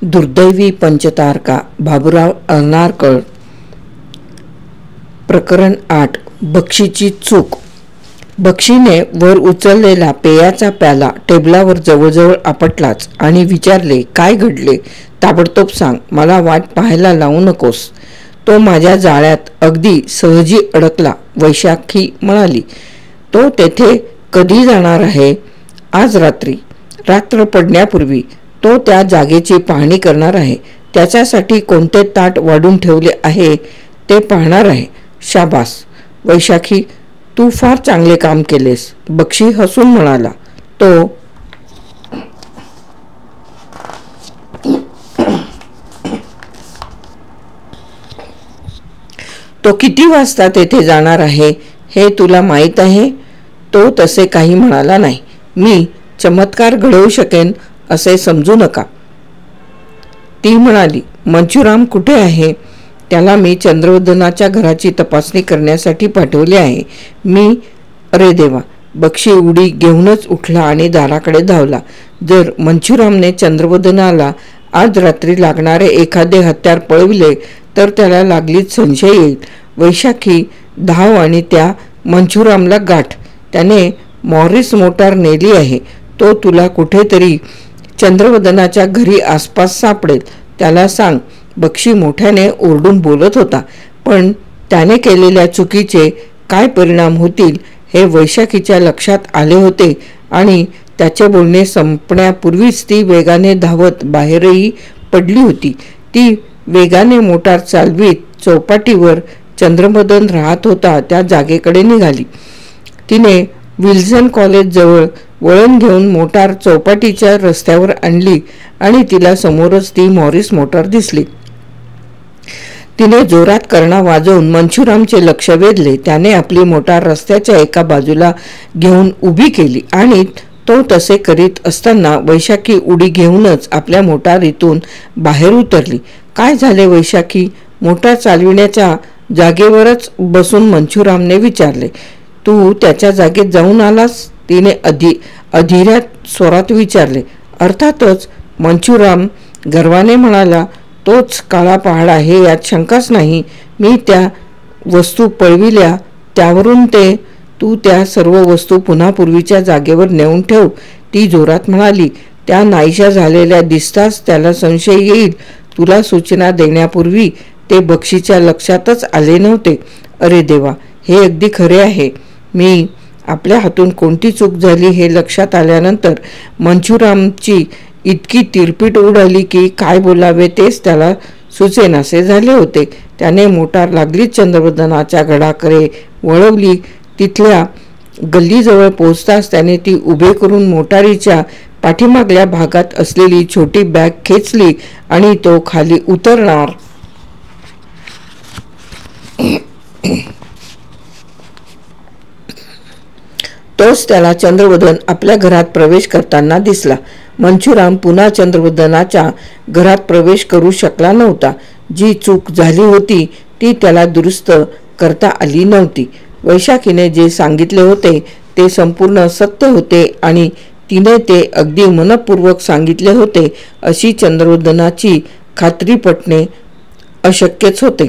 दुर्दैवी पंचतारका बाबूराव अर्नाळकर. प्रकरण 8. बक्षीची चूक. बक्षीने वर उचललेला पेयाचा प्याला टेबलावर जवळजवळ आपटलाच आणि विचारले, काय घडले? ताबडतोब सांग, मला वाट पाहायला लावू नकोस. तो माझ्या जाळ्यात अगदी सहजी अडकला, वैशाखी म्हणाली. तो तेथे कधी जाणार आहे? आज रात्री. रात्र पडण्यापूर्वी तो त्या जागेची पाहणी करणार आहे. त्याच्यासाठी कोणते ताट वाढून ठेवले आहे ते पाहणार आहे. शाबास वैशाखी, तू फार चांगले काम केलेस. बक्षी हसून म्हणाला. तो किती वाजता तेथे जाणार आहे हे तुला माहीत आहे? तो तसे काही म्हणाला नाही. मी चमत्कार घडवू शकेन असे समजू नका. ती म्हणाली, मंचुराम कुठे आहे? त्याला मी चंद्रवदनाच्या घराची तपासणी करण्यासाठी पाठवले आहे. अरे देवा. बक्षी उडी घेऊनच उठला आणि दाराकडे धावला. जर मंचुरामने चंद्रवदनाला आज रात्री लागणारे एखादे हत्यार पळविले तर त्याला लागलीच संशय येईल. वैशाखी धाव आणि त्या मंचुरामला गाठ. त्याने मॉरिस मोटार नेली आहे. तो तुला कुठेतरी चंद्रवदनाच्या घरी आसपास सापडेल. त्याला सांग. बक्षी मोठ्याने ओरडून बोलत होता, पण त्याने केलेल्या चुकीचे काय परिणाम होतील हे वैशाखीच्या लक्षात आले होते आणि त्याचे बोलणे संपण्यापूर्वीच ती वेगाने धावत बाहेरही पडली होती. ती वेगाने मोटार चालवीत चौपाटीवर चंद्रवदन राहत होता त्या जागेकडे निघाली. तिने विल्सन कॉलेज जवळ वळण घेऊन मोटार चौपाटीच्या रस्त्यावर आणली आणि तिला समोरच ती मॉरिस मोटार दिसली. तिने जोरात करणा वाजवून मंचुरामचे लक्ष वेधले. त्याने आपली मोटार रस्त्याच्या एका बाजूला घेऊन उभी केली आणि तो तसे करीत असताना वैशाखी उडी घेऊनच आपल्या मोटारीतून बाहेर उतरली. काय झाले वैशाखी? मोटार चालविण्याच्या जागेवरच बसून मंचुरामने विचारले. तू त्याच्या जागेत जाऊन आलास? तिने अधीऱ्या स्वरात विचारले. अर्थातच, मंचुराम गर्वाने म्हणाला. तोच काळा पहाड आहे यात शंकाच नाही. मी त्या वस्तू पळविल्या त्यावरून तू त्या सर्व वस्तू पुन्हा पूर्वीच्या जागेवर नेऊन ठेव. ती जोरात म्हणाली. त्या नाहीशा झालेल्या दिसताच त्याला संशय येईल. तुला सूचना देण्यापूर्वी ते बक्षीच्या लक्षातच आले नव्हते. अरे देवा, हे अगदी खरे आहे. मी आपल्या हातून कोणती चूक झाली हे लक्षात आल्यानंतर मंचुरामची इतकी तिरपीट उडाली की काय बोलावे तेच त्याला सुचेनासे झाले होते. त्याने मोटार लागलीच चंद्रवदनाच्या गडाकडे वळवली. तिथल्या गल्लीजवळ पोहोचताच त्याने ती उभे करून मोटारीच्या पाठीमागल्या भागात असलेली छोटी बॅग खेचली आणि तो खाली उतरणार तोच त्याला चंद्रवदन आपल्या घरात प्रवेश करताना दिसला. मंचुराम पुन्हा चंद्रवदनाच्या घरात प्रवेश करू शकला नव्हता. जी चूक झाली होती ती त्याला दुरुस्त करता आली नव्हती. वैशाखीने जे सांगितले होते ते संपूर्ण सत्य होते आणि तिने ते अगदी मनपूर्वक सांगितले होते अशी चंद्रवदनाची खात्री पटणे अशक्यच होते.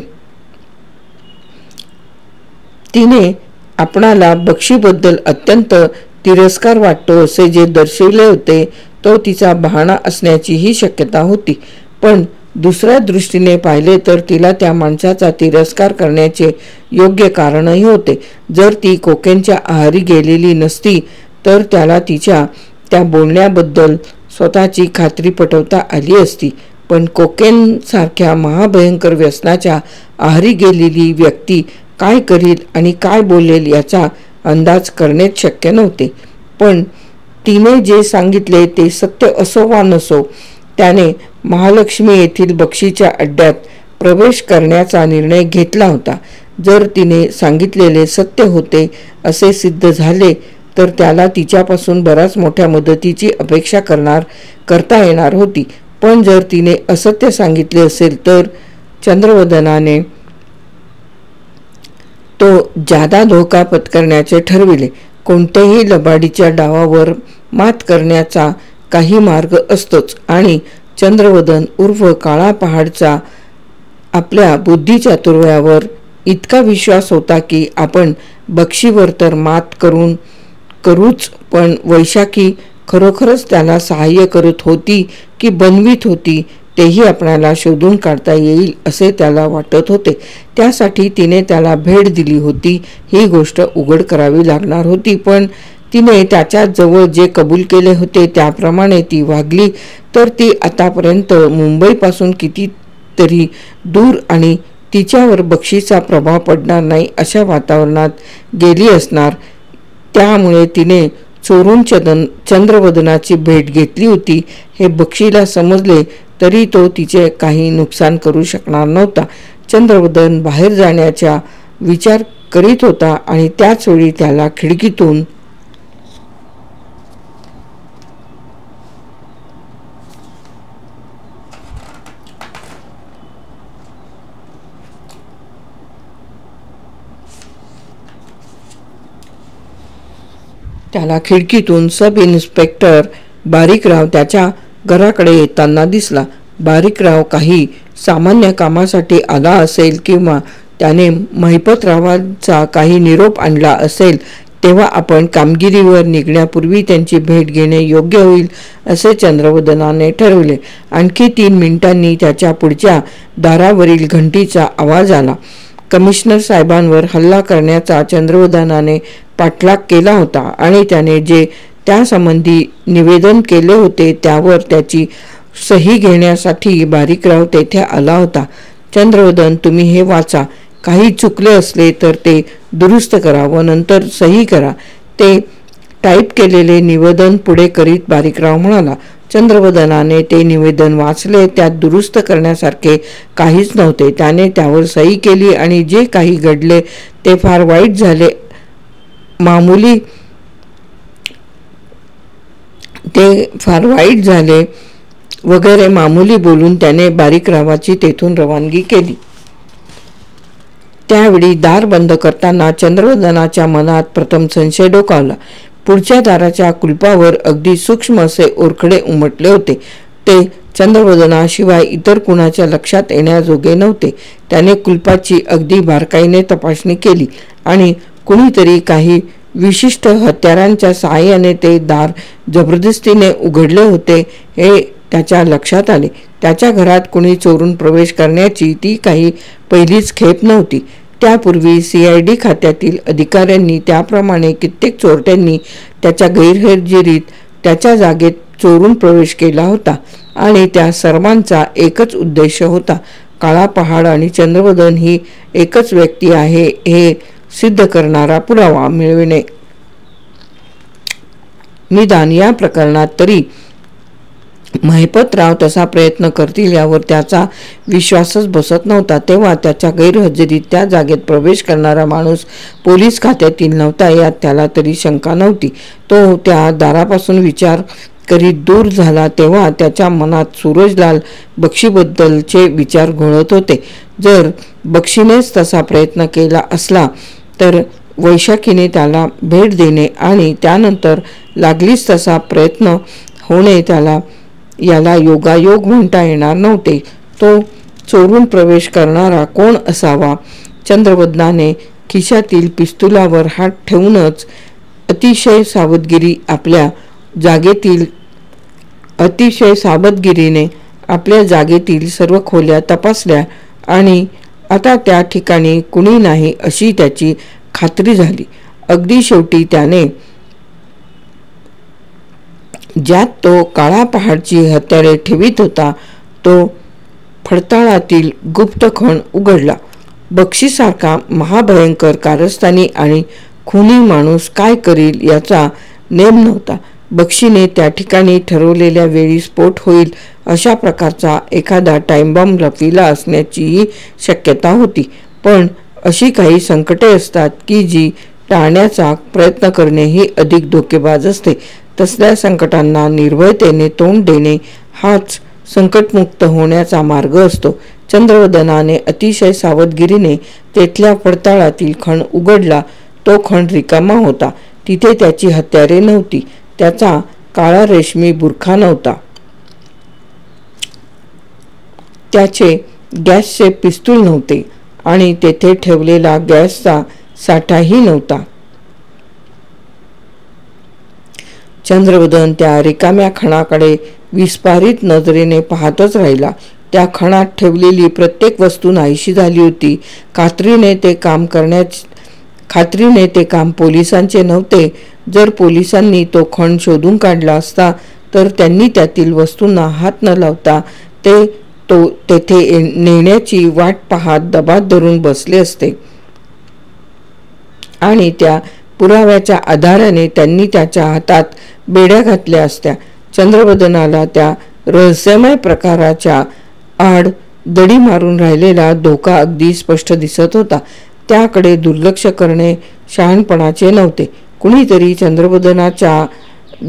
तिने आपणाला बक्षीबद्दल अत्यंत तिरस्कार वाटतो असे जे दर्शविले होते तो तिचा बहाणा असण्याचीही शक्यता होती. पण दुसऱ्या दृष्टीने पाहिले तर तिला त्या माणसाचा तिरस्कार करण्याचे योग्य कारणही होते. जर ती कोकेनच्या आहारी गेलेली नसती तर त्याला तिच्या त्या बोलण्याबद्दल स्वतःची खात्री पटवता आली असती. पण कोकेन सारख्या महाभयंकर व्यसनाच्या आहारी गेलेली व्यक्ती काय करील आणि काय बोलेल याचा अंदाज करणेच शक्य नव्हते. पण तिने जे सांगितले ते सत्य असो वा नसो, त्याने महालक्ष्मी येथील बक्षीच्या अड्ड्यात प्रवेश करण्याचा निर्णय घेतला होता. जर तिने सांगितलेले सत्य होते असे सिद्ध झाले तर त्याला तिच्यापासून बऱ्याच मोठ्या मदतीची अपेक्षा करता येणार होती. पण जर तिने असत्य सांगितले असेल तर चंद्रवदनाने तो जादा धोका पत्करण्याचे ठरविले. कोणत्याही लबाडीच्या डावावर मात करण्याचा काही मार्ग असतोच आणि चंद्रवदन उर्फ काळा पहाडचा आपल्या बुद्धिचातुर्यावर इतका विश्वास होता की आपण बक्षीवर तर मात करूच, पण वैशाखी खरोखरच त्याला सहाय्य करत होती की बनवीत होती तेही आपल्याला शोधून काढता येईल असे त्याला वाटत होते. त्यासाठी तिने त्याला भेट दिली होती. ही गोष्ट उघड करावी लागणार होती, पण तिने त्याच्या जवळ जे कबूल केले होते त्याप्रमाणे ती वागली तर ती आतापर्यंत मुंबईपासून कितीतरी दूर आणि तिच्यावर बक्षीचा प्रभाव पडणार नाही अशा वातावरणात गेली असणार. त्यामुळे तिने चोरून चंद्रवदनाची भेट घेतली होती हे बक्षीला समजले तरी तो तिचे काही नुकसान करू शकणार नव्हता. चंद्रवदन बाहेर जाण्याचा विचार करीत होता आणि त्याच वेळी त्याला खिडकीतून सब इन्स्पेक्टर बारीकराव त्याच्या घराकडे येताना दिसला. बारीकराव काही सामान्य कामासाठी आला असेल किंवा त्याने महिपतरावांचा काही निरोप आणला असेल. तेव्हा आपण कामगिरीवर निघण्यापूर्वी त्यांची भेट घेणे योग्य होईल असे चंद्रवदनाने ठरवले. आणखी 3 मिनिटांनी त्याच्या पुढच्या दारावरील घंटीचा आवाज आला. कमिशनर साहेबांवर हल्ला करण्याचा चंद्रवदनाने पाठलाग केला होता आणि त्याने जे त्यासंबंधी निवेदन केले होते त्यावर त्याची सही घेण्यासाठी बारीकराव तेथे आला होता. चंद्रवदन, तुम्ही हे वाचा. काही चुकले असले तर ते दुरुस्त करा व नंतर सही करा. ते टाईप केलेले निवेदन पुढे करीत बारीकराव म्हणाला. चंद्रवदनाने ते निवेदन वाचले. त्यात दुरुस्त करण्यासारखे काहीच नव्हते. त्याने त्यावर सही केली आणि जे काही घडले ते फार वाईट झाले वगैरे मामूली बोलून त्याने बारीकरावाची तेथून रवानगी केली. त्यावेळी दार बंद करताना चंद्रवदनाच्या मनात प्रथम संशय डोकावला. पुढच्या दाराच्या कुलपावर अगदी सूक्ष्म असे ओरखडे उमटले होते. ते चंद्रवदनाशिवाय इतर कुणाच्या लक्षात येण्याजोगे नव्हते. त्याने कुलपाची अगदी बारकाईने तपासणी केली आणि कुणीतरी काही विशिष्ट हत्यारांच्या सहाय्याने ते दार जबरदस्तीने उघडले होते हे त्याच्या लक्षात आले. त्याच्या घरात कुणी चोरून प्रवेश करण्याची ती काही पहिलीच खेप नव्हती. त्यापूर्वी CID खात्यातील अधिकाऱ्यांनी त्याप्रमाणे कित्येक चोरट्यांनी त्याच्या गैरहजेरीत त्याच्या जागेत चोरून प्रवेश केला होता आणि त्या सर्वांचा एकच उद्देश होता, काळा पहाड आणि चंद्रवदन ही एकच व्यक्ती आहे हे सिद्ध करणारा पुरावा मिळविणे. निदान या प्रकरणात तरी महिपतराव तसा प्रयत्न करतील यावर त्याचा विश्वासच बसत नव्हता. तेव्हा त्याच्या गैरहजेरीत त्या जागेत प्रवेश करणारा माणूस पोलीस खात्यातील नव्हता यात त्याला तरी शंका नव्हती. तो त्या दारापासून विचार करीत दूर झाला तेव्हा त्याच्या मनात सूरजलाल बक्षीबद्दलचे विचार घोळत होते. जर बक्षीनेच तसा प्रयत्न केला असला तर वैशाखीने त्याला भेट देणे आणि त्यानंतर लागलीच तसा प्रयत्न होणे याला योगायोग म्हणता येणार नव्हते. तो चोरून प्रवेश करणारा कोण असावा? चंद्रवदनाने खिशातील पिस्तुलावर हात ठेवूनच अतिशय सावधगिरीने आपल्या जागेतील सर्व खोल्या तपासल्या आणि आता त्या ठिकाणी कुणी नाही अशी त्याची खात्री झाली. अगदी शेवटी त्याने ज्यात तो काळा पहाडची हत्यारे ठेवीत होता तो फडताळातील गुप्त खण उघडला. बक्षीसारखा महाभयंकर कारस्थानी आणि खुनी माणूस काय करील याचा नेम नव्हता. बक्षीने त्या ठिकाणी ठरवलेल्या वेळी स्फोट होईल अशा प्रकारचा एखादा टाइमबॉम्ब लपविला असण्याचीही शक्यता होती. पण अशी काही संकटे असतात की जी टाळण्याचा प्रयत्न करणेही अधिक धोकेबाज असते. तसल्या संकटांना निर्भयतेने तोंड देणे हाच संकटमुक्त होण्याचा मार्ग असतो. चंद्रवदनाने अतिशय सावधगिरीने तेथल्या पडताळातील खण उघडला. तो खण रिकामा होता. तिथे त्याची हत्यारे नव्हती. त्याचा काळा रेशमी बुरखा नव्हता. त्याचे गॅसचे पिस्तूल नव्हते आणि तेथे ठेवलेला गॅसचा साठाही नव्हता. चंद्रवदन त्या रिकाम्या खणाकडे विस्फारित नजरेने पाहतच राहिला. त्या खणात ठेवलेली प्रत्येक वस्तू नाहीशी झाली होती. खात्रीने ते काम पोलिसांचे नव्हते. जर पोलिसांनी तो खण शोधून काढला असता तर त्यांनी त्यातील वस्तूंना हात न लावता तेथे नेण्याची वाट पाहत दबात धरून बसले असते आणि त्या पुराव्याच्या आधाराने त्यांनी त्याच्या हातात बेड्या घातल्या असत्या. चंद्रवदनाला त्या रहस्यमय प्रकाराच्या आड दडी मारून राहिलेला धोका अगदी स्पष्ट दिसत होता. त्याकडे दुर्लक्ष करणे शहाणपणाचे नव्हते. कुणीतरी चंद्रवदनाच्या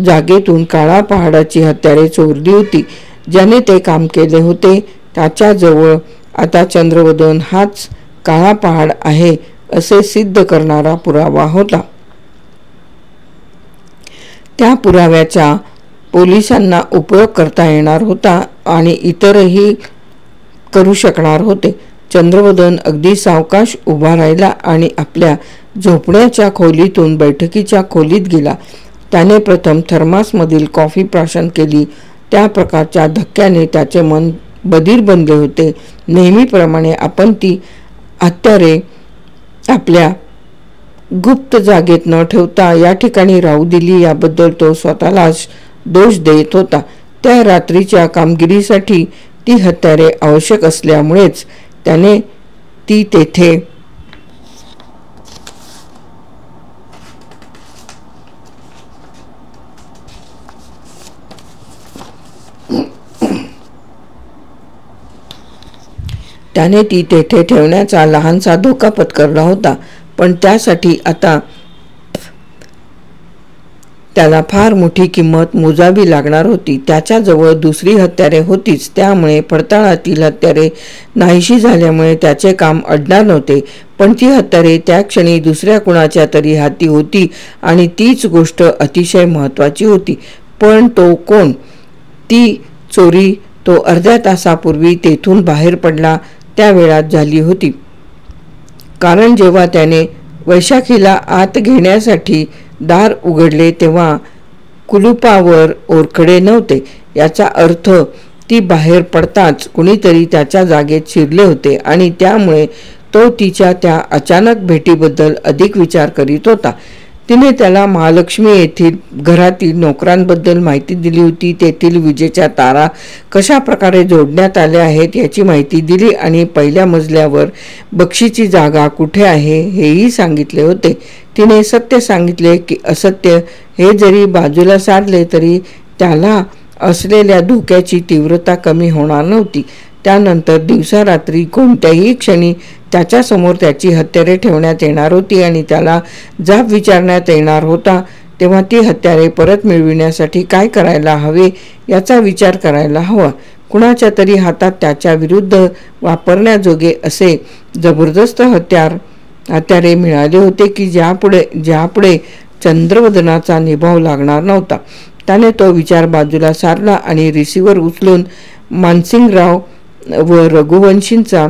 जागेतून काळा पहाडाची हत्यारे चोरली होती. ज्याने ते काम केले होते त्याच्याजवळ आता चंद्रवदन हाच काळा पहाड आहे असे सिद्ध करणारा पुरावा होता. त्या पुराव्याचा पोलिसांना उपयोग करता येणार होता आणि इतरही करू शकणार होते. चंद्रवदन अगदी सावकाश उभा राहिला आणि आपल्या झोपण्याच्या खोलीतून बैठकीच्या खोलीत गेला. त्याने प्रथम थर्मासमधील कॉफी प्राशन केली. त्या प्रकारच्या धक्क्याने त्याचे मन बधीर बनले होते. नेहमीप्रमाणे आपण ती हत्यारे आपल्या गुप्त जागेत न ठेवता या ठिकाणी राहू दिली याबद्दल तो स्वतःलाच दोष देत होता. त्या रात्रीच्या कामगिरीसाठी ती हत्यारे आवश्यक असल्यामुळेच त्याने ती तेथे ठेवण्याचा लहानसा धोका पत्करला होता. पण त्यासाठी आता त्याला फार मोठी किंमत मोजावी लागणार होती. त्याच्याजवळ दुसरी हत्यारे होतीच. त्यामुळे पडताळातील हत्यारे नाहीशी झाल्यामुळे त्याचे काम अडणार नव्हते. पण ती हत्यारे त्या क्षणी दुसऱ्या कुणाच्या तरी हाती होती आणि तीच गोष्ट अतिशय महत्त्वाची होती. पण तो कोण? ती चोरी तो अर्ध्या तासापूर्वी तेथून बाहेर पडला त्या वेळात झाली होती. कारण जेव्हा त्याने वैशाखीला आत घेण्यासाठी दार उघडले तेव्हा कुलुपावर ओरखडे नव्हते. याचा अर्थ ती बाहेर पडताच कुणीतरी त्याच्या जागेत शिरले होते आणि त्यामुळे तो तिच्या त्या अचानक भेटीबद्दल अधिक विचार करीत होता. तिने त्याला महालक्ष्मी येथील घरातील नोकरांबद्दल माहिती दिली होती. तेथील विजेच्या तारा कशा प्रकारे जोडण्यात आल्या आहेत याची माहिती दिली आणि पहिल्या मजल्यावर बक्षीची जागा कुठे आहे हेही सांगितले होते. तिने सत्य सांगितले की असत्य हे जरी बाजूला सारले तरी त्याला असलेल्या धोक्याची तीव्रता कमी होणार नव्हती. त्यानंतर दिवसा रात्री कोणत्याही क्षणी त्याच्यासमोर त्याची हत्यारे ठेवण्यात येणार होती आणि त्याला जाब विचारण्यात येणार होता. तेव्हा ती हत्यारे परत मिळविण्यासाठी काय करायला हवे याचा विचार करायला हवा. कुणाच्या तरी हातात त्याच्या विरुद्ध वापरण्याजोगे असे जबरदस्त हत्यारे मिळाले होते की ज्यापुढे चंद्रवदनाचा निभाव लागणार नव्हता. त्याने तो विचार बाजूला सारला आणि रिसिव्हर उचलून मानसिंगराव व रघुवंशींचा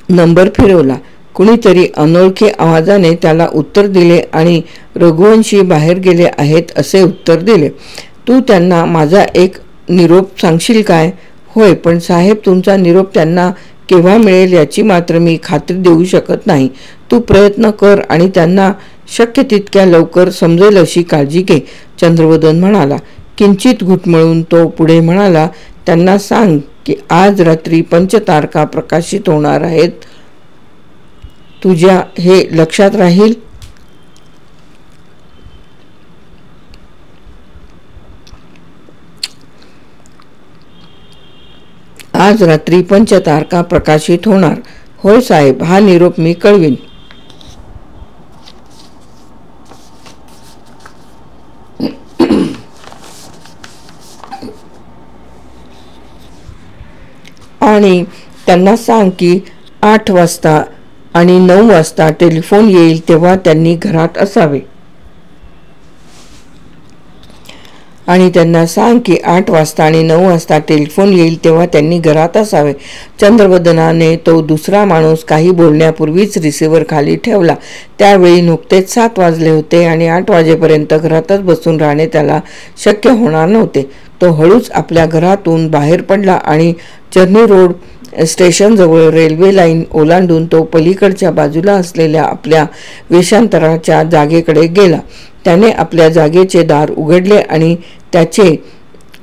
नंबर फिरवला. कुणीतरी अनोळखी आवाजाने त्याला उत्तर दिले आणि रघुवंशी बाहेर गेले आहेत असे उत्तर दिले. तू त्यांना माझा एक निरोप सांगशील काय? होय, पण साहेब तुमचा निरोप त्यांना केव्हा मिळेल याची मात्र मी खात्री देऊ शकत नाही. तू प्रयत्न कर आणि त्यांना शक्य तितक्या लवकर समजेल अशी काळजी घे, चंद्रवदन म्हणाला. किंचित घुटमळून तो पुढे म्हणाला, त्यांना सांग की आज रात्री पंचतारका प्रकाशित होणार आहेत. तुझ्या हे लक्षात राहील? आज रात्री पंचतारका प्रकाशित होणार. होय साहेब, हा निरोप मी कळवीन. आणि त्यांना सांग की 8 वाजता आणि 9 वाजता टेलिफोन येईल तेव्हा त्यांनी घरात असावे. आणि त्यांना सांग की 8 वाजता आणि 9 वाजता टेलिफोन येईल तेव्हा त्यांनी घरात असावे. चंद्रवदनाने तो दुसरा माणूस काही बोलण्यापूर्वीच रिसिव्हर खाली ठेवला. त्यावेळी नुकतेच 7 वाजले होते आणि 8 वाजेपर्यंत घरातच बसून राहणे त्याला शक्य होणार नव्हते. तो हळूच आपल्या घरातून बाहेर पडला आणि चर्नी रोड स्टेशनजवळ रेल्वे लाईन ओलांडून तो पलीकडच्या बाजूला असलेल्या आपल्या वेषांतराच्या जागेकडे गेला. त्याने आपल्या जागेचे दार उघडले आणि त्याचे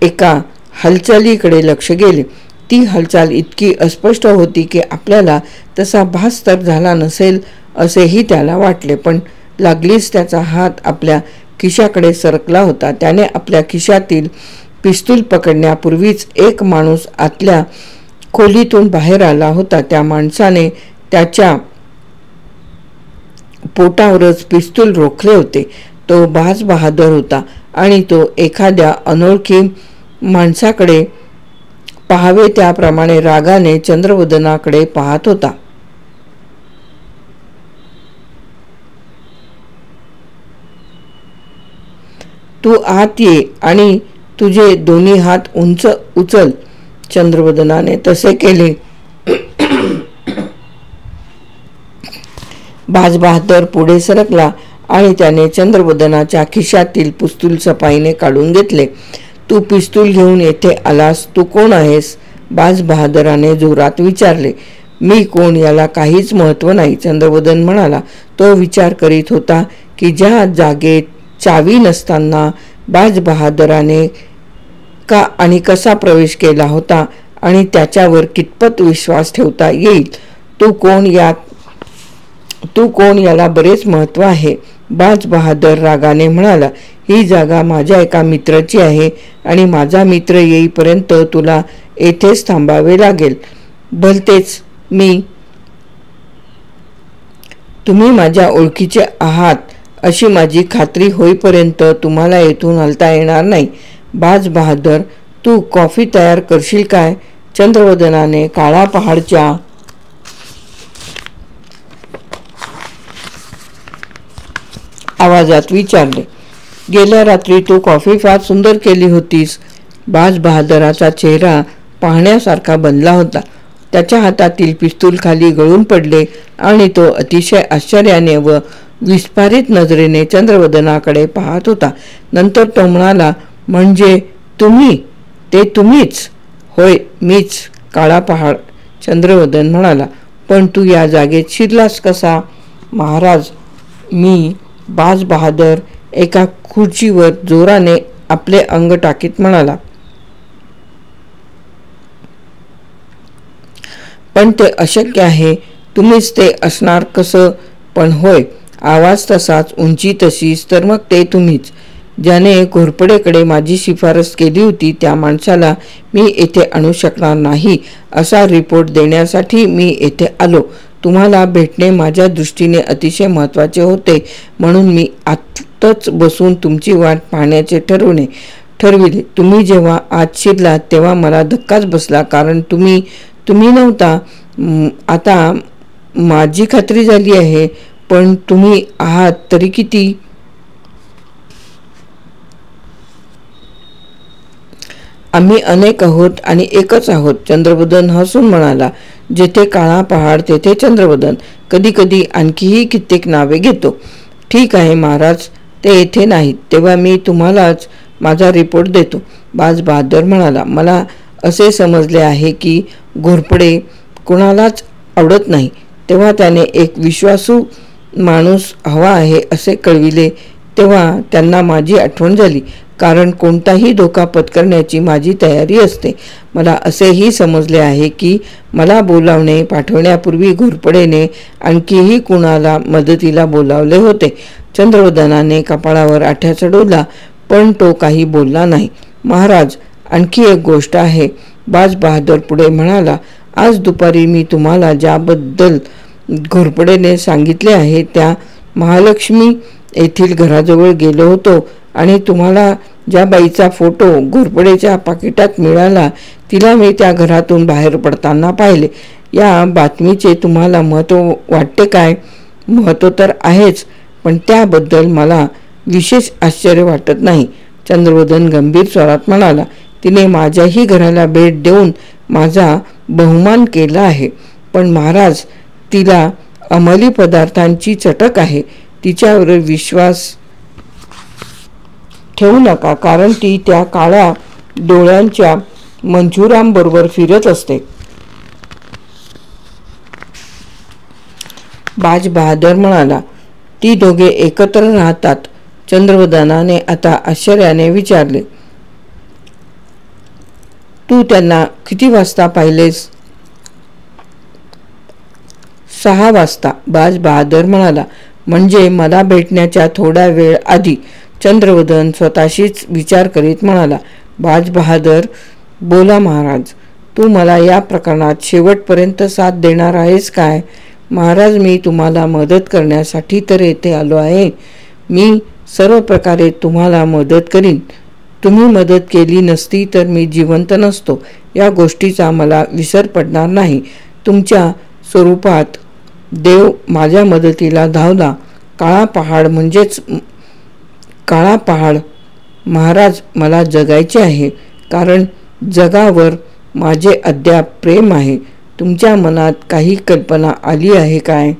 एका हालचालीकडे लक्ष गेले. ती हालचाल इतकी अस्पष्ट होती की आपल्याला तसा भास तर झाला नसेल असेही त्याला वाटले, पण लागलीच त्याचा हात आपल्या खिशाकडे सरकला होता. त्याने आपल्या खिशातील पिस्तूल पकडण्यापूर्वीच एक माणूस आतल्या खोलीतून बाहेर आला होता. त्या माणसाने त्याच्या पोटावरच पिस्तूल रोखले होते. तो बाज बहादर होता आणि तो एखाद्या अनोळखी माणसाकडे पाहावे त्याप्रमाणे रागाने चंद्रवदनाकडे पाहत होता. तू आत ये आणि तुझे दोन्ही हात उंच उचल. चंद्रवदनाने तसे केले. बाज बहादर पुढे सरकला आणि त्याने चंद्रवदनाच्या खिशातील पिस्तूल सफाईने काढून घेतले. तू पिस्तूल घेऊन येथे आलास, तू कोण आहेस? बाज बहादराने जोरात विचारले. मी कोण याला काहीच महत्त्व नाही, चंद्रवदन म्हणाला. तो विचार करीत होता की ज्या जागेत चावी नसताना बाज बहादराने का आणि कसा प्रवेश केला होता आणि त्याच्यावर कितपत विश्वास ठेवता येईल. तू कोण याला बरेच महत्त्व आहे, बाज बहादर रागाने म्हणाला. ही जागा माझ्या एका मित्राची आहे आणि माझा मित्र येईपर्यंत तुला येथेच थांबावे लागेल. भलतेच तुम्ही माझ्या ओळखीचे आहात अशी माझी खात्री होईपर्यंत तुम्हाला येथून हलता येणार नाही. बाज बहादर, तू कॉफी तयार करशील काय? चंद्रवदनाने काळा पहाडच्या आवाजात विचारले. गेल्या रात्री तू कॉफी फार सुंदर केली होतीस. बाज बहादराचा चेहरा पाहण्यासारखा बनला होता. त्याच्या हातातील पिस्तूल खाली गळून पडले आणि तो अतिशय आश्चर्याने व विस्फारित नजरेने चंद्रवदनाकडे पाहत होता. नंतर तो म्हणाला, म्हणजे तुम्ही? ते तुम्हीच? होय, मीच, काळा पहाड. चंद्रवदन म्हणाला. पण तू या जागेत शिरलास कसा? महाराज, मी, बाज बहादर एका खुर्चीवर जोराने आपले अंग टाकीत म्हणाला. पण ते अशक्य आहे. तुम्हीच ते असणार कसं? पण होय, आवाज तसाच, उंची तशीच, तर मग ते तुम्हीच. ज्याने घोरपडेकडे माझी शिफारस केली होती त्या माणसाला मी येथे आणू शकणार नाही असा रिपोर्ट देण्यासाठी मी येथे आलो. तुम्हाला भेटणे माझ्या दृष्टीने अतिशय महत्त्वाचे होते, म्हणून मी आतच बसून तुमची वाट पाहण्याचे ठरविले. तुम्ही जेव्हा आत शिरलात तेव्हा मला धक्काच बसला, कारण तुम्ही नव्हता. आता माझी खात्री झाली आहे, पण तुम्ही आहात तरी किती? आम्ही अनेक आहोत आणि एकच आहोत, चंद्रवदन हसून म्हणाला. जेथे काळा पहाड तेथे चंद्रवदन. कधी कधी आणखीही कित्येक नावे घेतो. ठीक आहे महाराज, ते येथे नाहीत, तेव्हा मी तुम्हालाच माझा रिपोर्ट देतो, बाज बहादर म्हणाला. मला असे समजले आहे की घोरपडे कोणालाच आवडत नाही. तेव्हा त्याने एक विश्वासू माणूस हवा आहे असे कळविले तेव्हा त्यांना माझी आठवण झाली, कारण कोणताही धोका पत्करण्याची माझी तयारी असते. मला असेही समजले आहे की मला बोलावणे पाठवण्यापूर्वी घोरपडेने आणखीही कुणाला मदतीला बोलावले होते. चंद्रवदनाने कपाळावर आठ्या चढवला, पण तो काही बोलला नाही. महाराज, आणखी एक गोष्ट आहे, बाज बहादर पुढे म्हणाला. आज दुपारी मी तुम्हाला ज्याबद्दल घोरपडेने सांगितले आहे त्या महालक्ष्मी येथील घराजवळ गेलो होतो आणि तुम्हाला ज्या बाईचा फोटो घोरपडेच्या पाकिटात मिळाला तिला मी त्या घरातून बाहेर पडताना पाहिले. या बातमीचे तुम्हाला महत्त्व वाटते काय? महत्त्व तर आहेच, पण त्याबद्दल मला विशेष आश्चर्य वाटत नाही. चंद्रवदन गंभीर स्वरात म्हणाला. तिने माझ्याही घराला भेट देऊन माझा बहुमान केला आहे, पण महाराज, तिला अंमली पदार्थांची चटक आहे. तिच्यावर विश्वास ठेवू नका, कारण ती त्या काळ्या डोळ्यांच्या मंजुरांबरोबर फिरत असते. बाज बहादर म्हणाला. ती दोघे एकत्र राहतात? चंद्रवदनाने आता आश्चर्याने विचारले. तू त्यांना किती वाजता पाहिलेस? 6 वाजता, बाज बहादर म्हणाला. म्हणजे मला भेटण्याच्या थोडा वेळ आधी. चंद्रवदन स्वतःशीच विचार करीत म्हणाला. बाज बहादर, बोला महाराज, तू मला या प्रकरणात शेवटपर्यंत साथ देणार आहेस काय? महाराज, मी तुम्हाला मदत करण्यासाठी तर येथे आलो आहे. मी सर्व प्रकारे तुम्हाला मदत करीन. तुम्ही मदत केली नसती तर मी जिवंत नसतो. या गोष्टीचा मला विसर पडणार नाही. तुमच्या स्वरूपात देव माझ्या मदतीला धावला. काळा पहाड म्हणजेच काळा पहाड. महाराज, मला जगायचे आहे, कारण जगावर माझे अद्याप प्रेम आहे. तुमच्या मनात काही कल्पना आली आहे काय?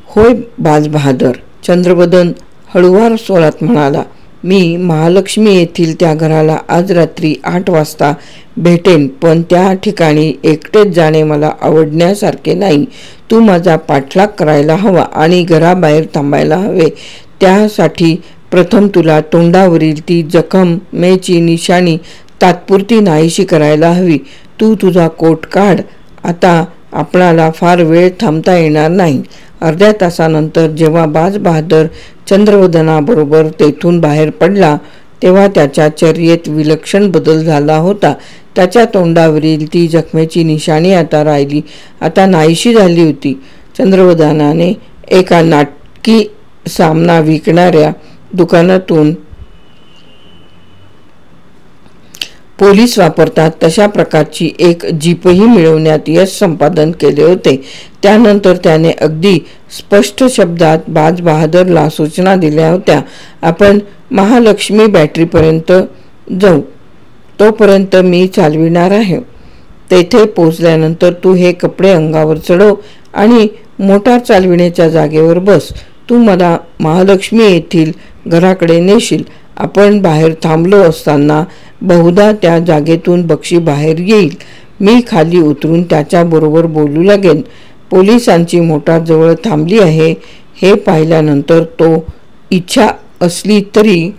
होय बाज बहादर, चंद्रवदन हळुवार स्वरात म्हणाला. मी महालक्ष्मी येथील त्या घराला आज रात्री 8 वाजता भेटेन, पण त्या ठिकाणी एकटेच जाणे मला आवडण्यासारखे नाही. तू माझा पाठलाग करायला हवा आणि घराबाहेर थांबायला हवे. त्यासाठी प्रथम तुला तोंडावरील ती जखमेची निशाणी तात्पुरती नाहीशी करायला हवी. तू तुझा कोट काढ. आता आपणाला फार वेळ थांबता येणार नाही. अर्ध्या तासानंतर जेव्हा बाज बहादर चंद्रवदनाबरोबर तेथून बाहेर पडला, तेव्हा त्याच्या चर्येत विलक्षण बदल झाला होता. त्याच्या तोंडावरील ती जखमेची निशाणी आता नाहीशी झाली होती. चंद्रवदनाने एका नाटकी सामना विकणाऱ्या दुकानातून पोलीस वापरतात तशा प्रकारची एक जीपही मिळवण्यात यश संपादन केले होते. त्यानंतर त्याने अगदी स्पष्ट शब्दात बाज बहादरला सूचना दिल्या होत्या. आपण महालक्ष्मी बॅटरीपर्यंत जाऊ, तोपर्यंत मी चालविणार आहे. तेथे पोचल्यानंतर तू हे कपडे अंगावर चढव आणि मोटार चालविण्याच्या जागेवर बस. तू मला महालक्ष्मी येथील घराकडे नेशील. आपण बाहेर थांबलो असताना बहुधा त्या जागेतून बक्षी बाहेर येईल. मी खाली उतरून त्याच्याबरोबर बोलू लागेन. पोलिसांची मोटार जवळ थांबली आहे हे पाहिल्यानंतर तो इच्छा असली तरी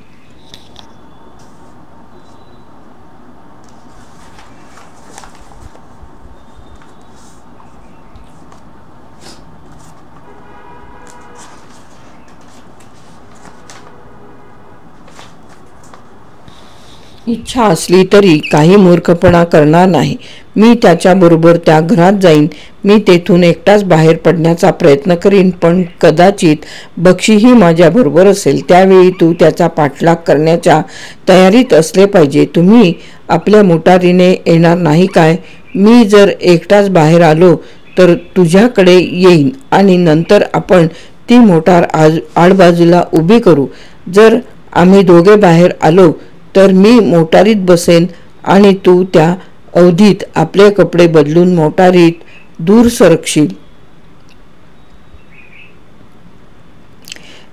काही मूर्खपणा करणार नाही. मी त्याच्याबरोबर त्या घरात जाईन. मी तेथून एकटाच बाहेर पडण्याचा प्रयत्न करीन, पण कदाचित बक्षीही माझ्याबरोबर असेल. त्यावेळी तू त्याचा पाठलाग करण्याच्या तयारीत असले पाहिजे. तुम्ही आपल्या मोटारीने येणार नाही काय? मी जर एकटाच बाहेर आलो तर तुझ्याकडे येईन आणि नंतर आपण ती मोटार आडबाजूला उभी करू. जर आम्ही दोघे बाहेर आलो तर मी मोटारीत बसेन आणि तू त्या अवधीत आपले कपडे बदलून मोटारीत दूर सरकशील.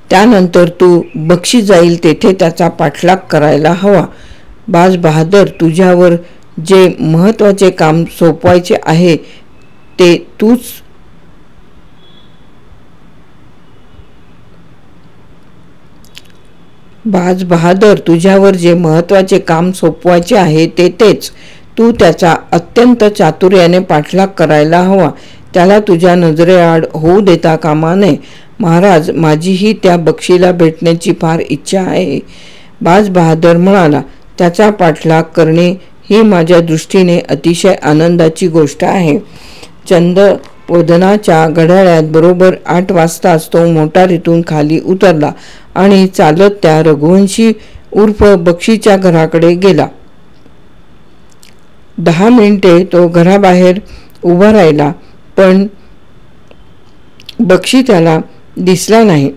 त्यानंतर तू बक्षी जाईल तेथे त्याचा पाठलाग करायला हवा. बाज बहादर, तुझ्यावर जे महत्त्वाचे काम सोपवायचे आहे ते तूच बाज बहादर, तुझ्यावर जे महत्त्वाचे काम सोपवायचे आहे तेच. तू त्याचा अत्यंत चातुर्याने पाठलाग करायला हवा. त्याला तुझ्या नजरेआड होऊ देता कामा नये. महाराज, माझीही त्या बक्षीला भेटण्याची फार इच्छा आहे. बाज बहादर म्हणाला. त्याचा पाठलाग करणे ही माझ्या दृष्टीने अतिशय आनंदाची गोष्ट आहे. चंद्रवदनाच्या घड्याळात बरोबर 8 वाजताच तो मोटारीतून खाली उतरला आणि चालत त्या रघुवंशी उर्फ बक्षीच्या घराकडे गेला. 10 मिनिटे तो घराबाहेर उभा राहिला, पण बक्षी त्याला दिसला नाही.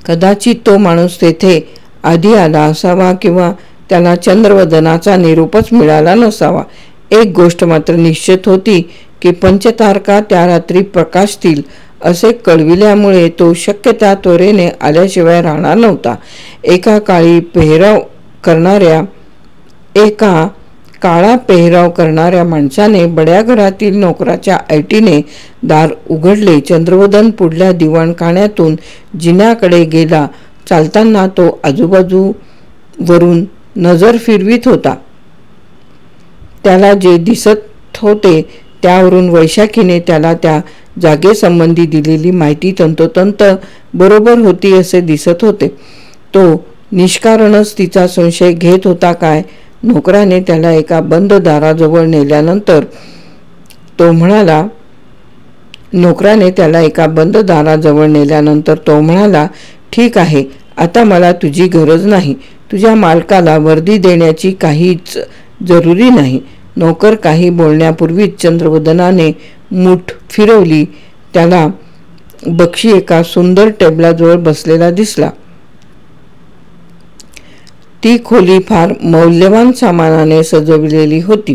कदाचित तो माणूस तेथे आधी आला असावा किंवा त्याला चंद्रवदनाचा निरोपच मिळाला नसावा. एक गोष्ट मात्र निश्चित होती की पंचतारका त्या रात्री प्रकाशतील असे कळविल्यामुळे तो शक्य त्या त्वरेने आल्याशिवाय राहणार नव्हता. एका काळा पेहराव करणाऱ्या माणसाने बड्या घरातील नोकराच्या ऐटीने दार उघडले. चंद्रवदन पुढल्या दिवाणखान्यातून जिन्याकडे गेला. चालताना तो आजूबाजूवरून नजर फिरवीत होता. त्याला जे दिसत होते त्यावरून वैशाखीने त्याला त्या जागेसंबंधी दिलेली माहिती तंतोतंत बरोबर होती असे दिसत होते. तो निष्कारणच तिचा संशय घेत होता काय? नोकराने त्याला एका बंद दाराजवळ नेल्यानंतर तो म्हणाला, ठीक आहे, आता मला तुझी गरज नाही. तुझ्या मालकाला वर्दी देण्याची काहीच जरुरी नाही. नोकर काही बोलण्यापूर्वीच चंद्रवदनाने मूठ फिरवली. त्याला बक्षी एका सुंदर टेबलाजवळ बसलेला दिसला. ती खोली फार मौल्यवान सामानाने सजवलेली होती.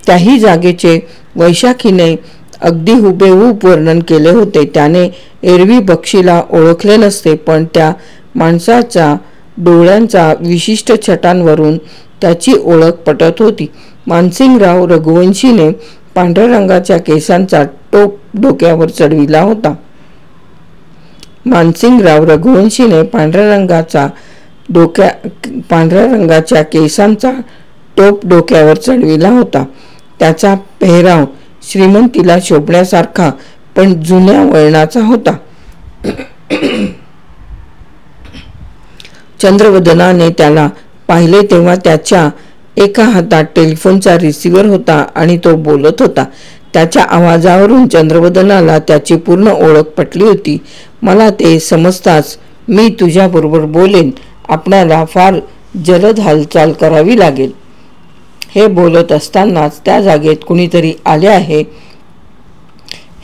त्याही जागेचे वैशाखीने अगदी हुबेहूब वर्णन केले होते. त्याने एरवी बक्षीला ओळखले नसते, पण त्या माणसाच्या डोळ्यांच्या विशिष्ट छटांवरून त्याची ओळख पटत होती. मानसिंगराव रघुवंशीने पांढऱ्या रंगाच्या केसांचा टोप डोक्यावर चढविला होता. त्याचा पेहराव श्रीमंतीला शोभण्यासारखा पण जुन्या वळणाचा होता. चंद्रवदनाने त्याला पाहिले तेव्हा त्याच्या एका हातात टेलिफोनचा रिसिव्हर होता आणि तो बोलत होता. त्याच्या आवाजावरून चंद्रवदनाला त्याची पूर्ण ओळख पटली होती. मला ते समजताच मी तुझ्याबरोबर बोलेन. आपणाला फार जलद हालचाल करावी लागेल. हे बोलत असतानाच त्या जागेत कुणीतरी आले आहे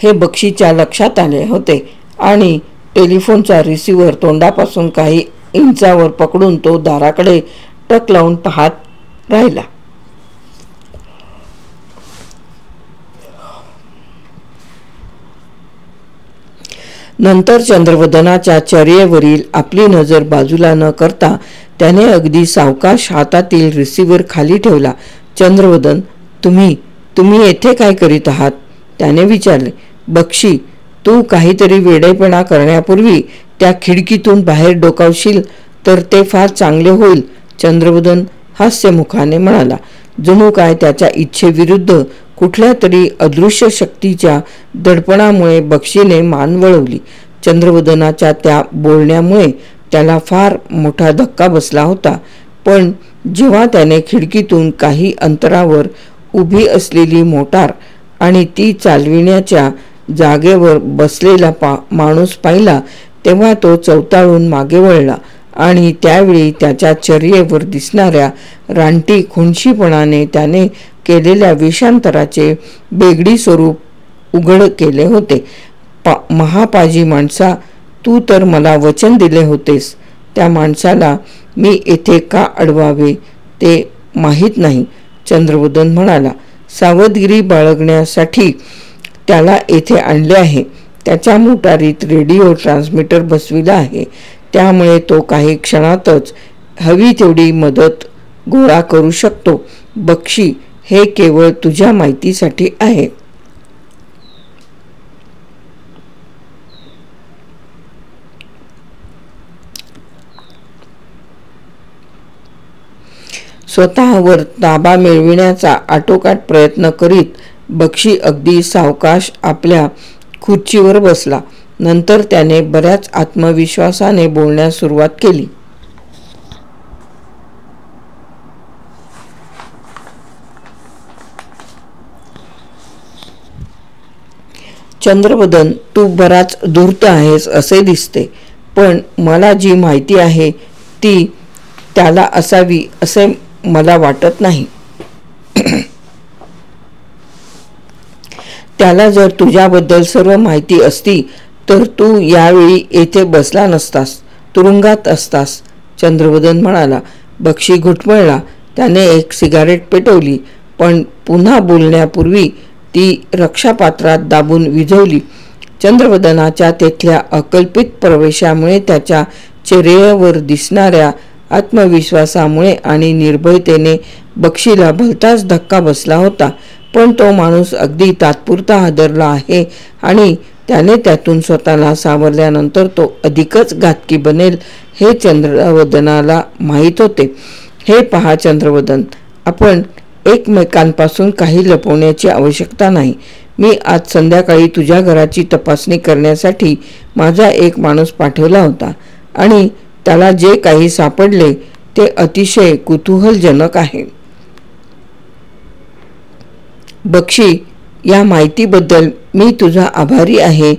हे बक्षीच्या लक्षात आले होते आणि टेलिफोनचा रिसिव्हर तोंडापासून काही इंचावर पकडून तो दाराकडे टक लावून पाहत राहिला. नंतर चंद्रवदनाच्या चर्येवरील आपली नजर बाजूला न करता त्याने अगदी सावकाश हातातील रिसिव्हर खाली ठेवला. चंद्रवदन, तुम्ही येथे काय करीत आहात? त्याने विचारले. बक्षी, तू काहीतरी वेडेपणा करण्यापूर्वी त्या खिडकीतून बाहेर डोकावशील तर ते फार चांगले होईल, चंद्रवदन हास्यमुखाने म्हणाला. जणू काय त्याच्या इच्छेविरुद्ध कुठल्या तरी अदृश्य शक्तीच्या दडपणामुळे बक्षीने मान वळवली. चंद्रवदनाच्या त्या बोलण्यामुळे त्याला फार मोठा धक्का बसला होता, पण जेव्हा त्याने खिडकीतून काही अंतरावर उभी असलेली मोटार आणि ती चालविण्याच्या जागेवर बसलेला माणूस पाहिला तेव्हा तो चवताळून मागे वळला आणि त्यावेळी त्याच्या चर्येवर दिसणाऱ्या रानटी खुणशीपणाने त्याने केलेल्या वेषांतराचे बेगडी स्वरूप उघड केले होते. महापाजी माणसा, तू तर मला वचन दिले होतेस. त्या माणसाला मी येथे का अडवावे ते माहीत नाही, चंद्रवदन म्हणाला. सावधगिरी बाळगण्यासाठी त्याला येथे आणले आहे. त्याच्या मोटारीत रेडिओ ट्रान्समीटर बसविला आहे, त्यामुळे तो काही क्षणातच हवी तेवढी मदत गोळा करू शकतो. बक्षी, हे केवळ तुझ्या माहितीसाठी आहे. स्वतःवर ताबा मिळविण्याचा आटोकाट प्रयत्न करीत बक्षी अगदी सावकाश आपल्या खुर्चीवर बसला. नंतर त्याने बऱ्याच आत्मविश्वासाने बोलण्यास सुरुवात केली. चंद्रवदन, तू बराच धूर्त आहेस असे दिसते, पण मला जी माहिती आहे ती त्याला असावी असे मला वाटत नाही. त्याला जर तुझ्याबद्दल सर्व माहिती असती तर तू यावेळी येथे बसला नसतास, तुरुंगात असतास. चंद्रवदन म्हणाला. बक्षी घुटमळला. त्याने एक सिगारेट पेटवली, पण पुन्हा बोलण्यापूर्वी ती रक्षापात्रात दाबून विझवली. चंद्रवदनाच्या तेथल्या अकल्पित प्रवेशामुळे, त्याच्या चेहऱ्यावर दिसणाऱ्या आत्मविश्वासामुळे आणि निर्भयतेने बक्षीला भलताच धक्का बसला होता. पण तो माणूस अगदी तात्पुरता हादरला आहे आणि त्याने त्यातून स्वतःला सावरल्यानंतर तो अधिकच घातकी बनेल हे चंद्रवदनाला माहीत होते. हे पहा चंद्रवदन, आपण एकमेकांपासून काही लपवण्याची आवश्यकता नाही. मी आज संध्याकाळी तुझ्या घराची तपासणी करण्यासाठी माझा एक माणूस पाठवला होता आणि त्याला जे काही सापडले ते अतिशय कुतूहलजनक आहे. बक्षी, या माहितीबद्दल मी तुझा आभारी आहे.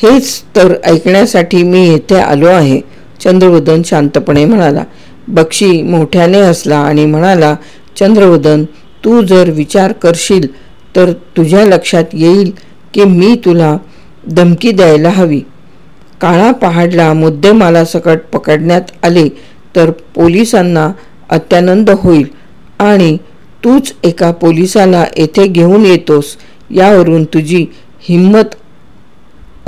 हेच तर ऐकण्यासाठी मी येथे आलो आहे, चंद्रवदन शांतपणे म्हणाला. बक्षी मोठ्याने हसला आणि म्हणाला, चंद्रवदन, तू जर विचार करशील तर तुझ्या लक्षात येईल की मी तुला धमकी द्यायला हवी. काळा पहाडला मुद्देमालासकट पकडण्यात आले तर पोलिसांना अत्यानंद होईल आणि तूच एका पोलिसाला येथे घेऊन येतोस यावरून तुझी हिंमत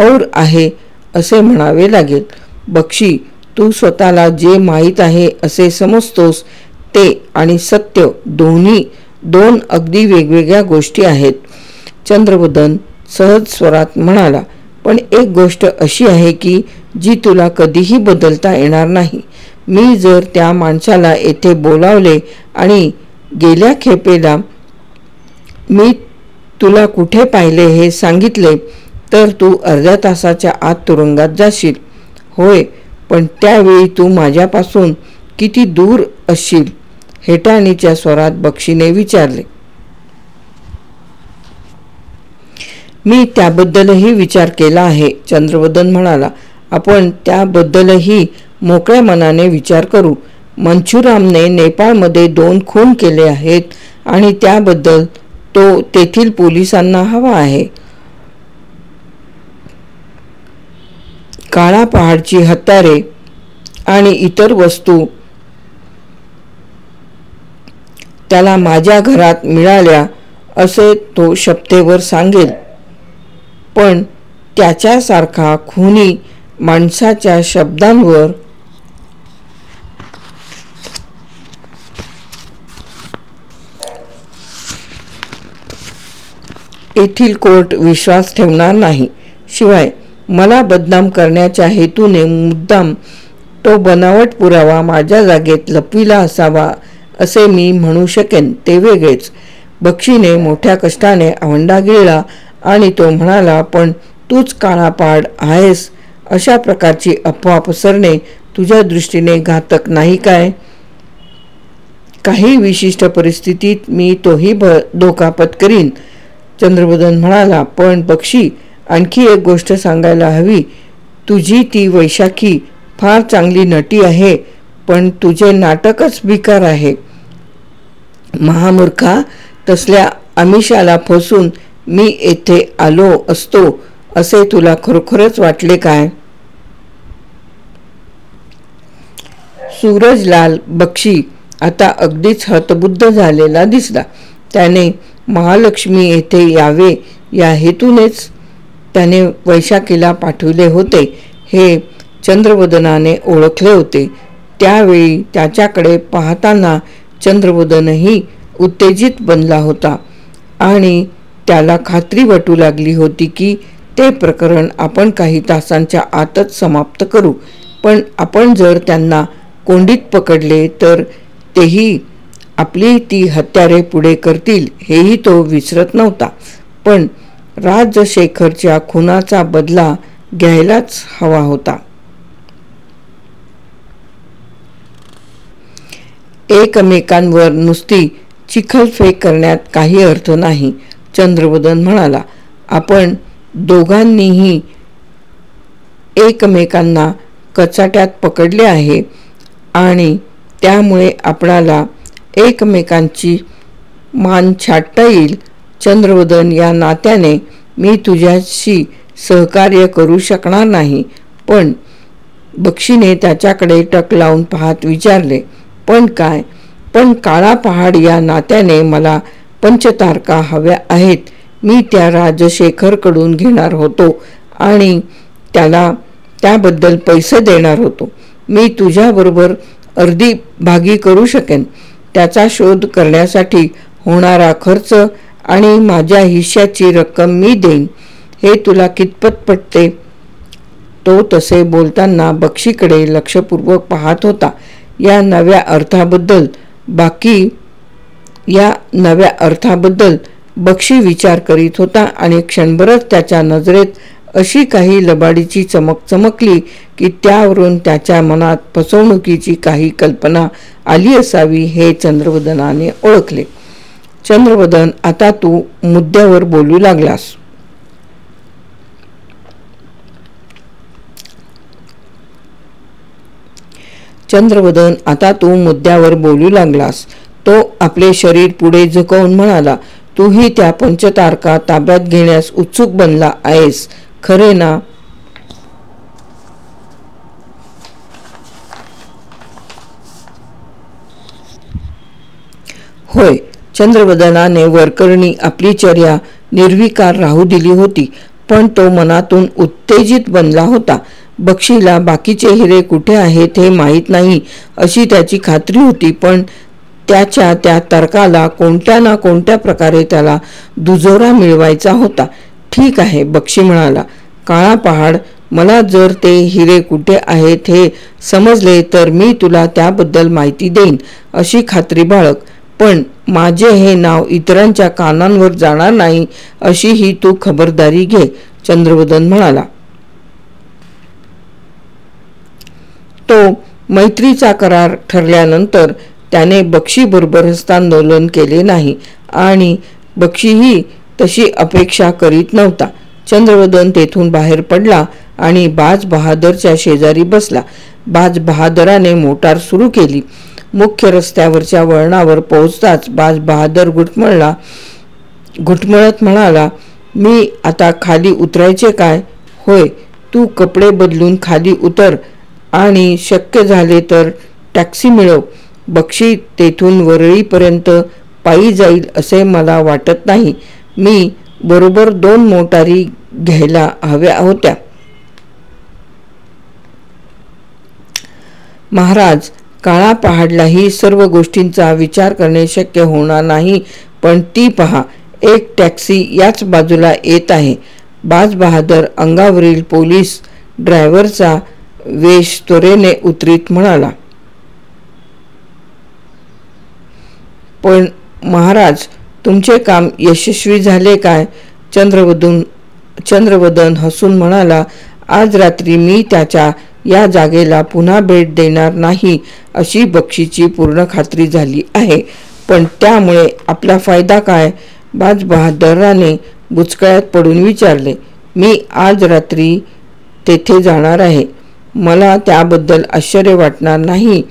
और आहे असे म्हणावे लागेल. बक्षी, तू स्वतःला जे माहीत आहे असे समजतोस ते आणि सत्य दोन्ही दोन अगदी वेगवेगळ्या गोष्टी आहेत. चंद्रवदन सहज स्वरात म्हणाला. पण एक गोष्ट अशी आहे की जी तुला कधीही बदलता येणार नाही. मी जर त्या माणसाला येथे बोलावले आणि गेल्या खेपेला मी तुला कुठे पाहिले हे सांगितले तर तू अर्ध्या तासाच्या आत तुरुंगात जाशील. होय, पण त्यावेळी तू माझ्यापासून किती दूर असशील? हेटाळणीच्या स्वरात बक्षीने विचारले. मी त्याबद्दलही विचार केला आहे, चंद्रवदन म्हणाला. आपण त्याबद्दलही मोकळ्या मनाने विचार करू. मंचुरामने नेपाळमध्ये 2 खून केले आहेत आणि त्याबद्दल तो तेथील पोलिसांना हवा आहे. काळा पहाडची हत्यारे आणि इतर वस्तू त्याला माझ्या घरात मिळाल्या असे तो शपथेवर सांगेल, पण त्याच्यासारखा खुनी माणसाच्या शब्दांवर येथील कोर्ट विश्वास ठेवणार नाही. शिवाय मला बदनाम करण्याच्या हेतूने मुद्दाम तो बनावट पुरावा माझ्या जागेत लपविला असावा असे मी म्हणू शकेन, ते वेगळेच. बक्षीने मोठ्या कष्टाने आवंडा गिळला आणि तो म्हणाला, पण तूच काळा पहाड आहेस अशा प्रकारची अफवा पसरणे तुझ्या दृष्टीने घातक नाही काय? काही विशिष्ट परिस्थितीत मी तोही धोका पत्करीन, चंद्रवदन म्हणाला. पण बक्षी, आणखी एक गोष्ट सांगायला हवी. तुझी ती वैशाखी फार चांगली नटी आहे, पण तुझे नाटकच बेकार आहे. महामूर्खा, तसल्या आमिषाला फसून मी येथे आलो असतो असे तुला खरोखरच वाटले काय? सूरजलाल बक्षी आता अगदीच हतबुद्ध झालेला दिसला. त्याने महालक्ष्मी येथे यावे या हेतूनेच त्याने वैशाखीला पाठविले होते हे चंद्रवदनाने ओळखले होते. त्यावेळी त्याच्याकडे पाहताना चंद्रवदनही उत्तेजित बनला होता आणि त्याला खात्री वाटू लागली होती की ते प्रकरण आपण काही तासांच्या आतच समाप्त करू. पण आपण जर त्यांना कोंडीत पकडले तर तेही आपली ती हत्यारे पुढे करतील हेही तो विसरत नव्हता. पण राजशेखरच्या खुनाचा बदला घ्यायलाच हवा होता. एकमेकांवर नुसती चिखलफेक करण्यात काही अर्थ नाही, चंद्रवदन म्हणाला. आपण दोघांनीही एकमेकांना कचाट्यात पकडले आहे आणि त्यामुळे आपणाला एकमेकांची मान छाटता येईल. चंद्रवदन, या नात्याने मी तुझ्याशी सहकार्य करू शकणार नाही. पण बक्षीने त्याच्याकडे टक लावून पाहत विचारले, पण काय? पण काळा पहाड, या नात्याने मला पंचतारका हव्या आहेत. मी त्या राजशेखरकडून घेणार होतो आणि त्याला त्याबद्दल पैसे देणार होतो. मी तुझ्याबरोबर अर्धी भागी करू शकेन. त्याचा शोध करण्यासाठी होणारा खर्च आणि माझ्या हिश्श्याची रक्कम मी देईन. हे तुला कितपत पटते? तो तसे बोलताना बक्षीकडे लक्षपूर्वक पाहत होता. या नव्या अर्थाबद्दल बक्षी विचार करीत होता आणि क्षणभरच त्याच्या नजरेत अशी काही लबाडीची चमक चमकली की त्यावरून त्याच्या मनात फसवणुकीची काही कल्पना आली असावी हे चंद्रवदनाने ओळखले. चंद्रवदन, आता तू मुद्द्यावर बोलू लागलास. चंद्रवदन, आता तू मुद्द्यावर बोलू लागलास. तो आपले शरीर पुढे झुकवून म्हणाला, तूही त्या पंचतारका ताब्यात घेण्यास उत्सुक बनला आहेस, खरे ना? होय. चंद्रवदनाने वरकरणी आपली चर्या निर्विकार राहू दिली होती, पण तो मनातून उत्तेजित बनला होता. बक्षीला बाकीचे हिरे कुठे आहेत हे माहीत नाही अशी त्याची खात्री होती, पण त्याच्या त्या तर्काला कोणत्या ना कोणत्या प्रकारे त्याला दुजोरा मिळवायचा होता. ठीक आहे, बक्षी म्हणाला, काळा पहाड, मला जर ते हिरे कुठे आहेत हे समजले तर मी तुला त्याबद्दल माहिती देईन अशी खात्री बाळग. पण माझे हे नाव इतरांच्या कानांवर जाणार नाही अशी ही तू खबरदारी घे, चंद्रवदन म्हणाला. तो मैत्रीचा करार ठरल्यानंतर त्याने बक्षीबरोबर हस्तांदोलन केले नाही आणि बक्षीही तशी अपेक्षा करीत नव्हता. चंद्रवदन तेथून बाहेर पडला आणि बाज बहादरच्या शेजारी बसला. बाज बहादराने मोटार सुरू केली. मुख्य रस्त्यावरच्या वळणावर पोहोचताच बाज बहादर घुटमळत म्हणाला, मी आता खाली उतरायचे काय? होय, तू कपडे बदलून खाली उतर आणि शक्य झाले तर टॅक्सी मिळव. बक्षी तेथून वरळीपर्यंत पायी जाईल असे मला वाटत नाही. मी बरोबर 2 मोटारी घ्यायला हव्या होत्या. महाराज, काळा पहाडलाही सर्व गोष्टींचा विचार करणे शक्य होणार नाही, पण ती पहा, एक टॅक्सी याच बाजूला येत आहे. बाज बहादर अंगावरील पोलीस ड्रायव्हरचा वेश त्वरेने उतरीत म्हणाला. पण महाराज, तुमचे काम यशस्वी झाले काय? चंद्रवदन हसून म्हणाला, आज रात्री मी त्याच्या या जागेला पुन्हा भेट देणार नाही अशी बक्षीची पूर्ण खात्री झाली आहे. पण त्यामुळे आपला फायदा काय? बाज बहादराने बुचकळ्यात पडून विचारले. मी आज रात्री तेथे जाणार आहे. मला त्याबद्दल आश्चर्य वाटणार नाही,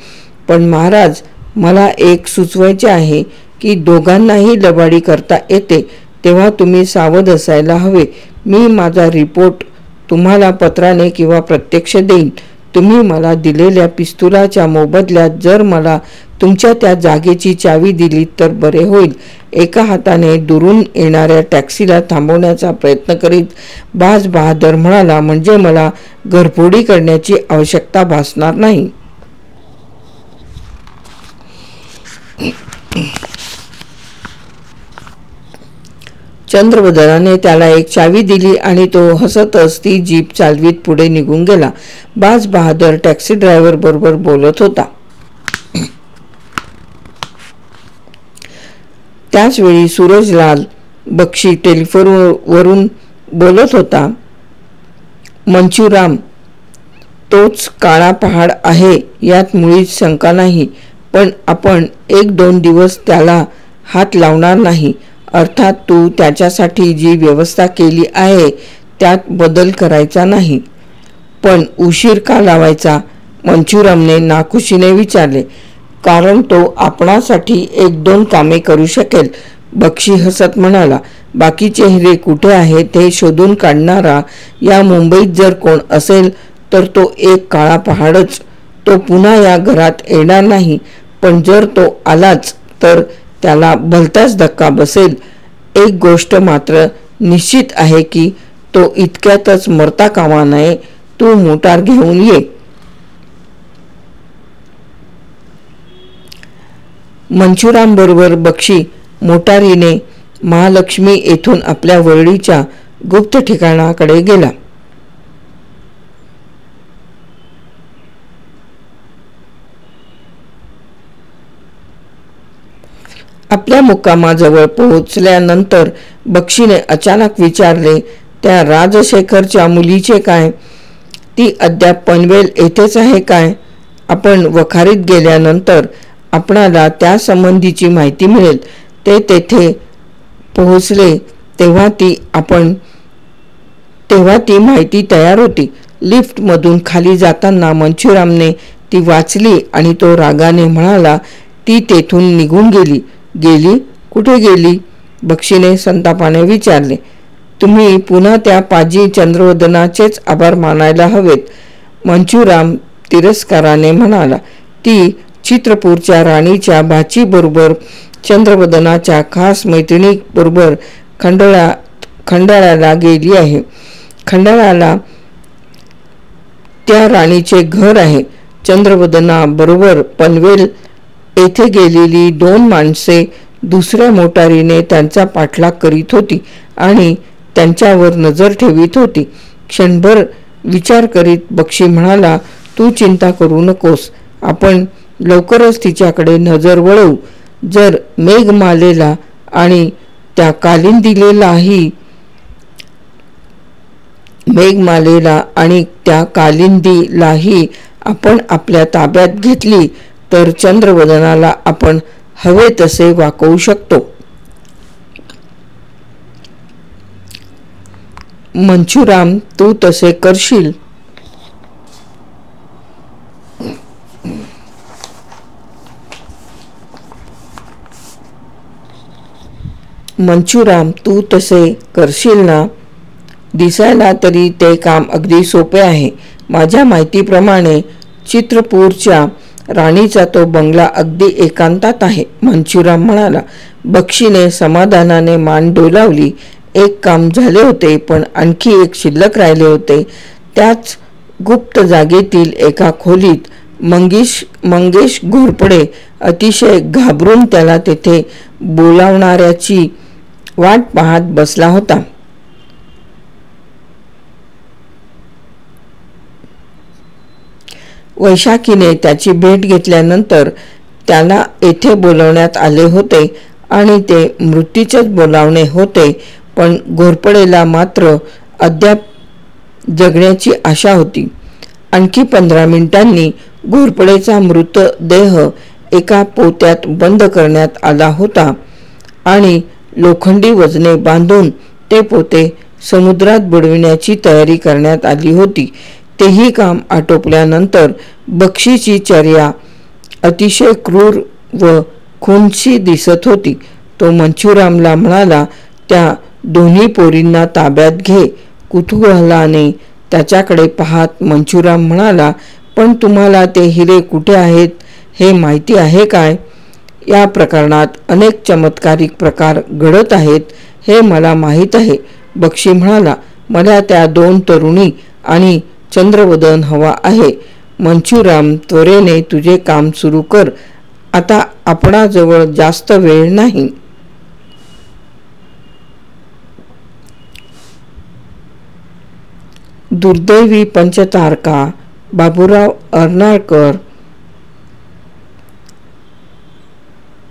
पण महाराज, मला एक सुचवायचे आहे की दोघांनाही लबाडी करता येते, तेव्हा तुम्ही सावध असायला हवे. मी माझा रिपोर्ट तुम्हाला पत्राने किंवा प्रत्यक्ष देईन. तुम्ही मला दिलेल्या पिस्तुलाच्या मोबदल्यात जर मला तुमच्या त्या जागेची चावी दिली तर बरे होईल. एका हाताने दुरून येणाऱ्या टॅक्सीला थांबवण्याचा प्रयत्न करीत बाज बहादर म्हणाला, म्हणजे मला घरफोडी करण्याची आवश्यकता भासणार नाही. चंद्रवदनाने त्याला एक चावी दिली आणि तो हसतच ती जीप चालवीत पुढे निघून गेला. बाज बहादर टॅक्सी ड्रायव्हर बरोबर बोलत होता. त्याचवेळी सूरजलाल बक्षी टेलिफोनवरून बोलत होता. मंचुराम, तोच काळा पहाड आहे यात मुळीच शंका नाही, पण आपण 1-2 दिवस त्याला हात लावणार नाही. अर्थात तू त्याच्यासाठी जी व्यवस्था केली आहे त्यात बदल करायचा नाही. पण उशीर का लावायचा? मंचुरामने नाखुशीने विचारले. कारण तो आपणासाठी 1-2 कामे करू शकेल. बक्षी हसत म्हणाला, बाकीचे हिरे कुठे आहेत हे शोधून काढणारा या मुंबईत जर कोण असेल तर तो एक काळा पहाडच. तो पुन्हा या घरात येणार नाही. पण जर तो आलाच तर त्याला भलताच धक्का बसेल. एक गोष्ट मात्र निश्चित आहे की तो इतक्यातच मरता कामा नये. तू मोटार घेऊन ये. मंचुराम बरोबर बक्षी मोटारीने महालक्ष्मी येथून आपल्या वरळीच्या गुप्त ठिकाणाकडे गेला. आपल्या मुक्कामाजवळ पोहोचल्यानंतर बक्षीने अचानक विचारले, त्या राजशेखरच्या मुलीचे काय? ती अद्याप पनवेल येथेच आहे काय? आपण वखारीत गेल्यानंतर आपणाला त्या संबंधीची माहिती मिळेल. ते तेथे पोहोचले तेव्हा ती माहिती तयार होती. लिफ्टमधून खाली जाताना मंचुरामने ती वाचली आणि तो रागाने म्हणाला, ती तेथून निघून गेली. गेली? कुठे गेली? बक्षीने संतापाने विचारले. तुम्ही पुन्हा त्या पाजी चंद्रवदनाचेच आभार मानायला हवेत. मंचुराम तिरस्काराने म्हणाला. ती चित्रपूरच्या राणीच्या भाचीबरोबर चंद्रवदनाच्या खास मैत्रिणीबरोबर खंडाळ्याला गेली आहे. खंडाळ्याला त्या राणीचे घर आहे. चंद्रवदना बरोबर पनवेल येथे गेलेली 2 माणसे दुसऱ्या मोटारीने त्यांचा पाठलाग करीत होती आणि त्यांच्यावर नजर ठेवीत होती. क्षणभर विचार करीत बक्षी म्हणाला, तू चिंता करू नकोस. आपण लवकरच तिच्याकडे नजर वळवू. जर मेघमालेला आणि त्या कालिंदीलाही आपण आपल्या ताब्यात घेतली तर चंद्रवदनाला आपण हवे तसे वाकवू शकतो. मंचुराम, तू तसे करशील? मंचुराम, तू तसे करशील ना? दिसायला तरी ते काम अगदी सोपे आहे. माझ्या माहितीप्रमाणे चित्रपूरच्या राणीचा तो बंगला अगदी एकांतात आहे. मंचुराम म्हणाला. बक्षीने समाधानाने मान डोलावली. एक काम झाले होते, पण आणखी एक शिल्लक राहिले होते. त्याच गुप्त जागेतील एका खोलीत मंगेश घोरपडे अतिशय घाबरून त्याला तेथे बोलावणाऱ्याची वाट पाहत बसला होता. वैशाखीने त्याची भेट घेतल्यानंतर त्याला येथे बोलवण्यात आले होते आणि ते मृत्यूचेच बोलावणे होते. पण घोरपडेला मात्र अद्याप जगण्याची आशा होती. आणखी 15 मिनिटांनी घोरपडेचा मृतदेह एका पोत्यात बंद करण्यात आला होता आणि लोखंडी वजने बांधून ते पोते समुद्रात बुडविण्याची तयारी करण्यात आली होती. तेही काम आटोपल्यानंतर बक्षीची चर्या अतिशय क्रूर व खूनशी दिसत होती. तो मंचुरामला म्हणाला, त्या दोन्ही पोरींना ताब्यात घे. कुतूहलाने त्याच्याकडे पाहत मंचुराम म्हणाला, पण तुम्हाला ते हिरे कुठे आहेत हे माहिती आहे काय? या प्रकरणात अनेक चमत्कारिक प्रकार घडत आहेत हे मला माहीत आहे. बक्षी म्हणाला, मला त्या 2 तरुणी आणि चंद्रवदन हवा आहे. मंचुराम, त्वरेने तुझे काम सुरू कर. आता आपणाजवळ जास्त वेळ नाही. दुर्दैवी पंचतारका बाबूराव अर्नाळकर.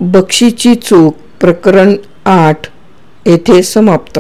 बक्षीची चूक प्रकरण 8 येथे समाप्त.